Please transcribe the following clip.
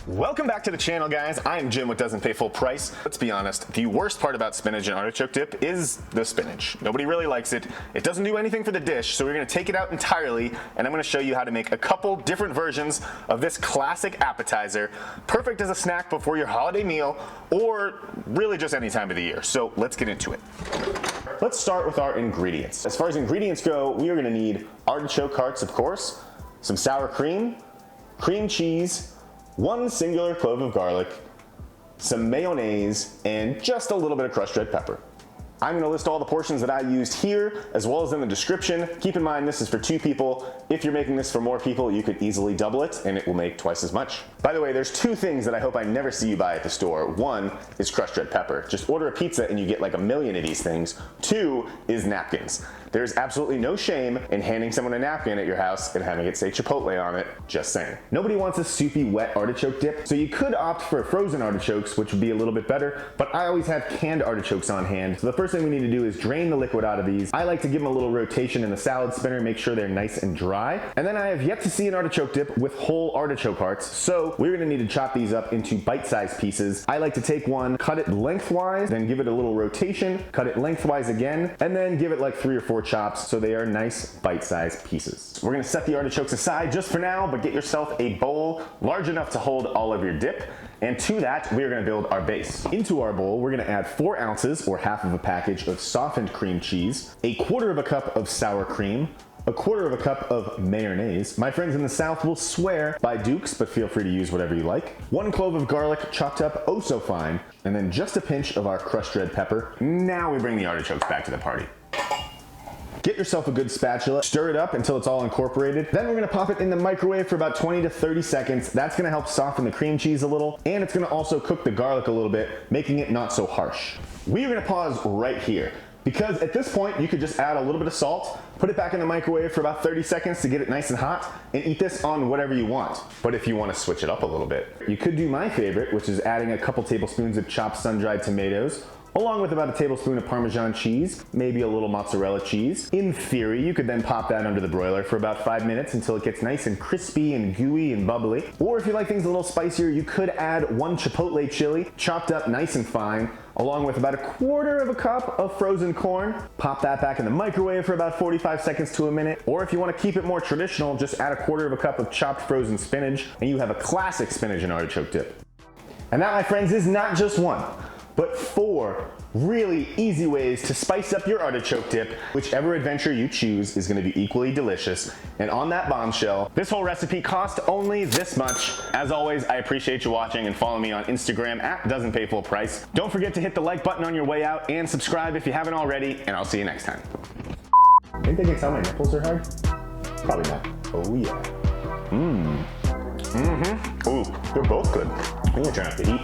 Welcome back to the channel, guys. I'm Jim with Doesn't Pay Full Price. Let's be honest, the worst part about spinach and artichoke dip is the spinach. Nobody really likes it. It doesn't do anything for the dish, so we're gonna take it out entirely, and I'm gonna show you how to make a couple different versions of this classic appetizer, perfect as a snack before your holiday meal, or really just any time of the year. So let's get into it. Let's start with our ingredients. As far as ingredients go, we are gonna need artichoke hearts, of course, some sour cream, cream cheese, one singular clove of garlic, some mayonnaise, and just a little bit of crushed red pepper. I'm gonna list all the portions that I used here, as well as in the description. Keep in mind, this is for 2 people. If you're making this for more people, you could easily double it, and it will make twice as much. By the way, there's 2 things that I hope I never see you buy at the store. 1 is crushed red pepper. Just order a pizza and you get like a million of these things. 2 is napkins. There's absolutely no shame in handing someone a napkin at your house and having it say Chipotle on it, just saying. Nobody wants a soupy, wet artichoke dip, so you could opt for frozen artichokes, which would be a little bit better, but I always have canned artichokes on hand. So the first thing we need to do is drain the liquid out of these. I like to give them a little rotation in the salad spinner, make sure they're nice and dry. And then I have yet to see an artichoke dip with whole artichoke hearts, so we're gonna need to chop these up into bite-sized pieces. I like to take one, cut it lengthwise, then give it a little rotation, cut it lengthwise again, and then give it like 3 or 4 chops so they are nice bite-sized pieces. We're gonna set the artichokes aside just for now, but get yourself a bowl large enough to hold all of your dip, and to that we are gonna build our base. Into our bowl we're gonna add 4 ounces or half of a package of softened cream cheese, 1/4 cup of sour cream, 1/4 cup of mayonnaise. My friends in the South will swear by Duke's, but feel free to use whatever you like. 1 clove of garlic chopped up oh so fine, and then just a pinch of our crushed red pepper. Now we bring the artichokes back to the party. Get yourself a good spatula, stir it up until it's all incorporated. Then we're gonna pop it in the microwave for about 20 to 30 seconds. That's gonna help soften the cream cheese a little, and it's gonna also cook the garlic a little bit, making it not so harsh. We are gonna pause right here, because at this point you could just add a little bit of salt, put it back in the microwave for about 30 seconds to get it nice and hot, and eat this on whatever you want. But if you want to switch it up a little bit, you could do my favorite, which is adding a couple tablespoons of chopped sun-dried tomatoes, along with about a tablespoon of Parmesan cheese, maybe a little mozzarella cheese. In theory, you could then pop that under the broiler for about 5 minutes until it gets nice and crispy and gooey and bubbly. Or if you like things a little spicier, you could add 1 chipotle chili, chopped up nice and fine, along with about 1/4 cup of frozen corn. Pop that back in the microwave for about 45 seconds to a minute. Or if you want to keep it more traditional, just add 1/4 cup of chopped frozen spinach, and you have a classic spinach and artichoke dip. And that, my friends, is not just 1, but 4 really easy ways to spice up your artichoke dip. Whichever adventure you choose is going to be equally delicious. And on that bombshell, this whole recipe cost only this much. As always, I appreciate you watching, and follow me on Instagram at Doesn't Pay Full Price. Don't forget to hit the like button on your way out, and subscribe if you haven't already, and I'll see you next time. Think they can tell my nipples are hard? Probably not. Oh yeah. Ooh, they're both good. I'm gonna turn up the heat.